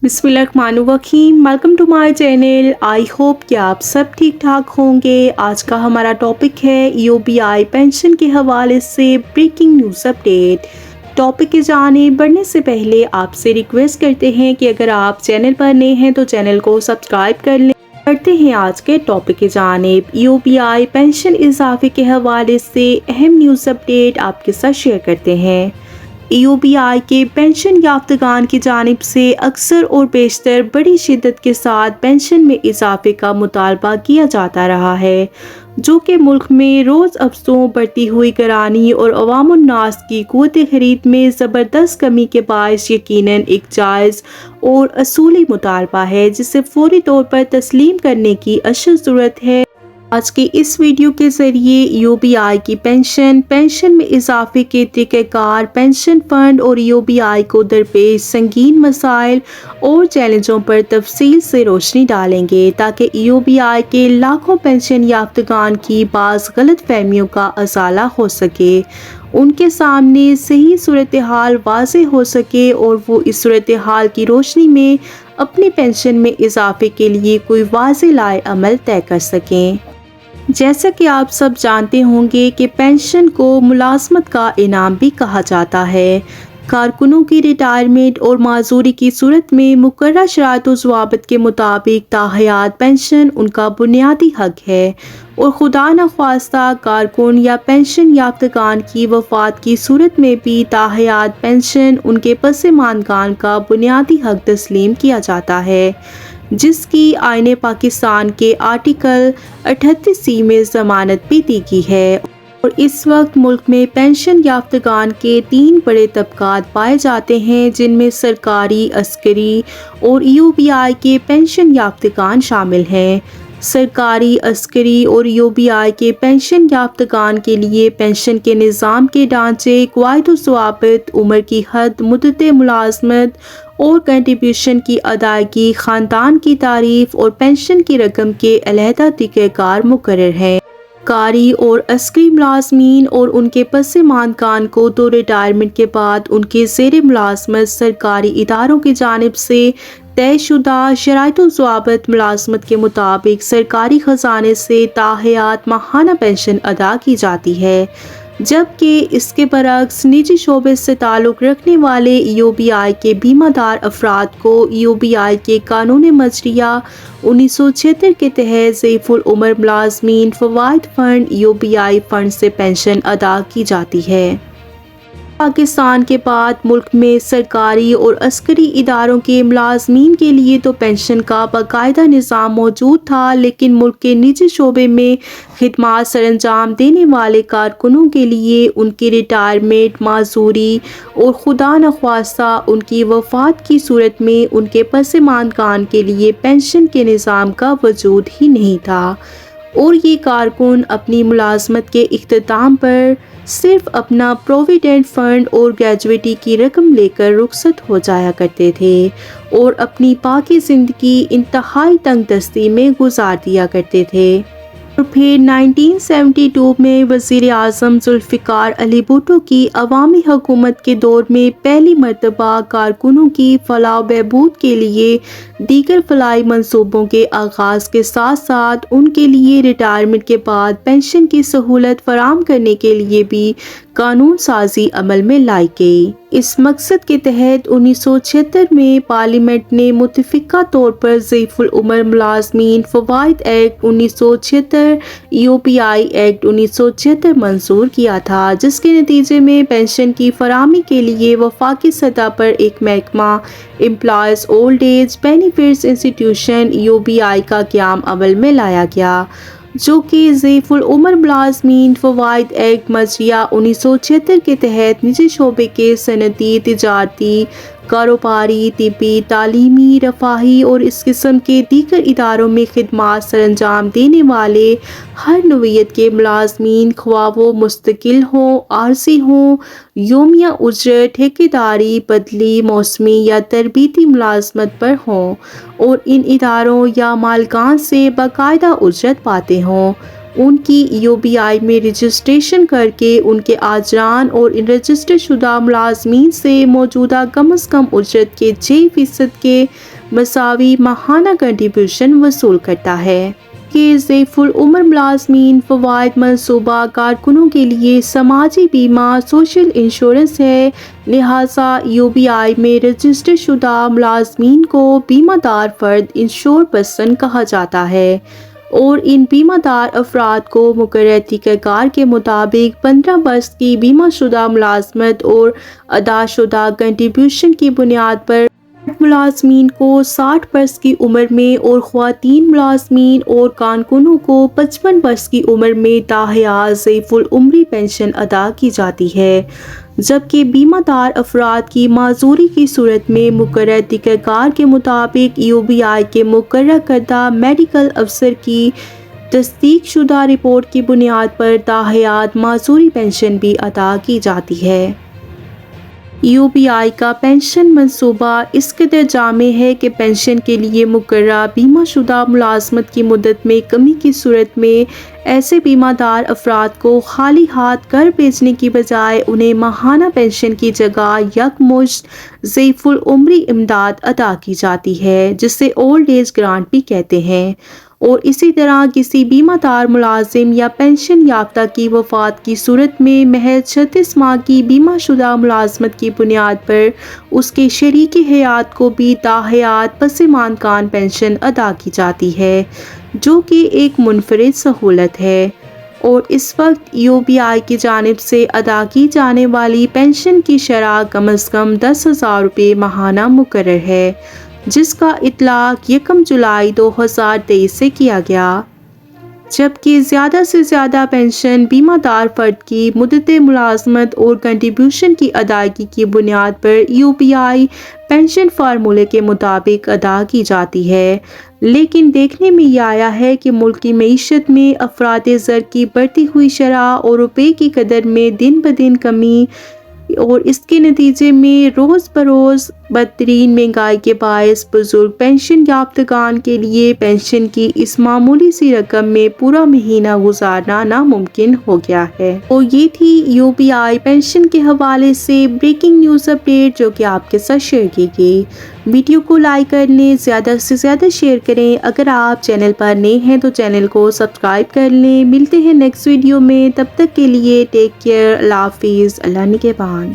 बिस्मिल्लाहिर्रहमानिर्रहीम। Welcome to my channel. I hope कि आप सब ठीक ठाक होंगे। आज का हमारा टॉपिक है यूबीआई पेंशन के हवाले से ब्रेकिंग न्यूज़ अपडेट। टॉपिक की जानिब बढ़ने से पहले आपसे रिक्वेस्ट करते हैं कि अगर आप चैनल पर नए हैं तो चैनल को सब्सक्राइब कर लें। बढ़ते हैं आज के टॉपिक की जानिब। यूबीआई पेंशन इजाफे के हवाले से अहम न्यूज़ अपडेट आपके साथ शेयर करते हैं। यूबीआई के पेंशन याफ्तगान की जानिब से अक्सर और बेशतर बड़ी शिद्दत के साथ पेंशन में इजाफे का मुतालबा किया जाता रहा है, जो कि मुल्क में रोज़ अफसों बढ़ती हुई करानी और अवामुन्नास की क़ुव्वत खरीद में ज़बरदस्त कमी के बायस यकीनन एक जायज़ और असूली मुतालबा है, जिसे फौरी तौर पर तस्लीम करने की अशद ज़रूरत है। आज की इस वीडियो के ज़रिए यूबीआई की पेंशन में इजाफे के तरीक़ाकार, पेंशन फ़ंड और यूबीआई को दरपेश संगीन मसाइल और चैलेंजों पर तफसील से रोशनी डालेंगे, ताकि यूबीआई के लाखों पेंशन याफ्तगान की बाज़ गलत फहमियों का अज़ाला हो सके, उनके सामने सही सूरत हाल वाज़ेह हो सके और वो इस सूरत हाल की रोशनी में अपनी पेंशन में इजाफे के लिए कोई वाज़ेह लाए अमल तय कर सकें। जैसा कि आप सब जानते होंगे कि पेंशन को मुलाजमत का इनाम भी कहा जाता है। कारकुनों की रिटायरमेंट और माजूरी की सूरत में मुकर्रर शराइत व ज़वाबित के मुताबिक ताहयात पेंशन उनका बुनियादी हक है और खुदा न ख्वास्ता कारकुन या पेंशन याफ्तगान की वफ़ात की सूरत में भी ताहयात पेंशन उनके पसमानगान का बुनियादी हक तस्लीम किया जाता है, जिसकी आईने पाकिस्तान के आर्टिकल 38C में ज़मानत भी दी गई है। और इस वक्त मुल्क में पेंशन याफ्तगान के 3 बड़े तबकात पाए जाते हैं, जिनमें सरकारी, अस्करी और यूबीआई के पेंशन याफ्तगान शामिल हैं। सरकारी, अस्करी और यूबीआई के पेंशन याफ्तगान के लिए पेंशन के निज़ाम के ढांचे, क़वायद व ज़वाबित, उम्र की हद, मुद्दत मुलाज़मत और कंट्रीब्यूशन की अदायगी, ख़ानदान की तारीफ़ और पेंशन की रकम के अलहदा तरीक़ाकार मुकर्रर हैं। कारी और अस्करी मुलाज़मीन और उनके पसमानगान को तो रिटायरमेंट के बाद उनके ज़ेर मुलाज़मत सरकारी इदारों की जानिब से तयशुदा शराइत व ज़वाबित मुलाज़मत के मुताबिक सरकारी ख़जाने से ताहयात माहाना पेंशन अदा की जाती है, जबकि इसके बरक्स निजी शोबे से ताल्लुक़ रखने वाले यूबीआई के बीमादार अफराद को यूबीआई के कानून मजरिया 1976 के तहत ज़ईफ़ुल उम्र मुलाज़मीन फ़वाइद फ़ंड यूबीआई फ़ंड से पेंशन अदा की जाती है। पाकिस्तान के बाद मुल्क में सरकारी और अस्करी इदारों के मुलाज़मीन के लिए तो पेंशन का बाकायदा निज़ाम मौजूद था, लेकिन मुल्क के निजी शोबे में खिदमात सरअंजाम देने वाले कारकुनों के लिए उनकी रिटायरमेंट, माजूरी और खुदा न ख्वास्ता उनकी वफ़ात की सूरत में उनके पसमानगान के लिए पेंशन के निज़ाम का वजूद ही नहीं था और ये कारकुन अपनी मुलाजमत के इख्तिताम पर सिर्फ अपना प्रोविडेंट फ़ंड और ग्रेजुएटी की रकम लेकर रुखसत हो जाया करते थे और अपनी बाकी ज़िंदगी इंतहाई तंगदस्ती में गुजार दिया करते थे। और फिर 1972 में वज़ीर आज़म ज़ुल्फ़िकार अली भुट्टो की अवामी हुकूमत के दौर में पहली मरतबा कारकुनों की फलाह बहबूद के लिए दीगर फलाई मंसूबों के आगाज़ के साथ साथ उनके लिए रिटायरमेंट के बाद पेंशन की सहूलत फराहम करने के लिए भी कानून साजी अमल में लाई गई। इस मकसद के तहत 1976 में पार्लियामेंट ने मुतफ़िक़ा तौर पर ज़ईफ़ुल उम्र मुलाज़मीन फ़वाइद एक्ट 1976, यूबीआई एक्ट 1976 मंजूर किया था, जिसके नतीजे में पेंशन की फराहमी के लिए वफाकी सतह पर एक महकमा employees old age benefits institution UBI का क़याम अमल में लाया गया, जो कि ज़ईफ़ुल उम्र मुलाज़मीन फ़वाइद एक्ट मजरिया 1976 के तहत निजी शोबे के सनती, तिजारती, कारोबारी, तिब्बी, तालीमी, रफ़ाही और इस किस्म के दीगर इदारों में खिदमात सरअंजाम देने वाले हर नौइयत के मुलाज़मीन, ख्वाह वो मुस्तकिल हों, आरज़ी हों, योमिया उजरत, ठेकेदारी, बदली, मौसमी या तरबीती मुलाज़मत पर हों और इन इदारों या मालिकान से बाकायदा उजरत पाते हों, उनकी यूबीआई में रजिस्ट्रेशन करके उनके आजरान और इन रजिस्टर शुदा मुलाजमीन से मौजूदा कम अज़ कम उजरत के 6% के مساوی ماہانہ کنٹریبیوشن وصول کرتا ہے کہ ضعیف العمر ملازمین فوائد منصوبہ کارکنوں کے لیے سماجی بیمہ سوشل انشورنس ہے، لہٰذا UBI میں رجسٹر شدہ ملازمین کو بیمہ دار فرد انشور پرسن کہا جاتا ہے اور ان بیمہ دار افراد کو مقررہ طریقہ کار کے مطابق 15 برس کی بیمہ شدہ ملازمت اور ادا شدہ کنٹریبیوشن کی بنیاد پر ملازمین کو 60 برس کی عمر میں اور خواتین ملازمین اور کارکنوں کو 55 برس کی عمر میں تاحیات ضعیف العمری پنشن ادا کی جاتی ہے، جبکہ بیمہ دار افراد کی معذوری کی صورت میں مقررہ طریقہ کار کے مطابق UBI کے مقررہ کردہ میڈیکل افسر کی تصدیق شدہ رپورٹ کی بنیاد پر تاحیات معذوری پنشن بھی ادا کی جاتی ہے۔ UBI کا پنشن منصوبہ اس قدر جامع ہے کہ پنشن کے لیے مقررہ بیمہ شدہ ملازمت کی مدت میں کمی کی صورت میں ایسے بیمہ دار افراد کو خالی ہاتھ گھر بھیجنے کی بجائے انہیں ماہانہ پنشن کی جگہ یکمشت ضعیف العمری امداد ادا کی جاتی ہے، جسے اولڈ ایج گرانٹ بھی کہتے ہیں، اور اسی طرح کسی بیمہ دار ملازم یا پنشن یافتہ کی وفات کی صورت میں محض 36 ماہ کی بیمہ شدہ ملازمت کی بنیاد پر اس کے شریک حیات کو بھی تاحیات پسماندگان پنشن ادا کی جاتی ہے، جو کہ ایک منفرد سہولت ہے، اور اس وقت UBI کی جانب سے ادا کی جانے والی پنشن کی شرح کم از کم 10,000 روپے ماہانہ مقرر ہے، جس کا اطلاق 1 جولائی 2023 سے کیا گیا، جبکہ زیادہ سے زیادہ پنشن بیمہ دار فرد کی مدت ملازمت اور کنٹریبیوشن کی ادائیگی کی بنیاد پر UBI پنشن فارمولے کے مطابق ادا کی جاتی ہے، لیکن دیکھنے میں یہ آیا ہے کہ ملک کی معیشت میں افراط زر کی بڑھتی ہوئی شرح اور روپے کی قدر میں دن بدن کمی اور اس کے نتیجے میں روز بروز بدترین مہنگائی کے باعث بزرگ پنشن یافتگان کے لیے پنشن کی اس معمولی سی رقم میں پورا مہینہ گزارنا ناممکن ہو گیا ہے۔ اور یہ تھی UBI پنشن کے حوالے سے بریکنگ نیوز اپڈیٹ جو کہ آپ کے ساتھ شیئر کی گئی۔ ویڈیو کو لائک کر لیں، زیادہ سے زیادہ شیئر کریں، اگر آپ چینل پر نئے ہیں تو چینل کو سبسکرائب کر لیں۔ ملتے ہیں نیکسٹ ویڈیو میں، تب تک کے لیے ٹیک کیئر، اللہ حافظ، اللہ نگہبان۔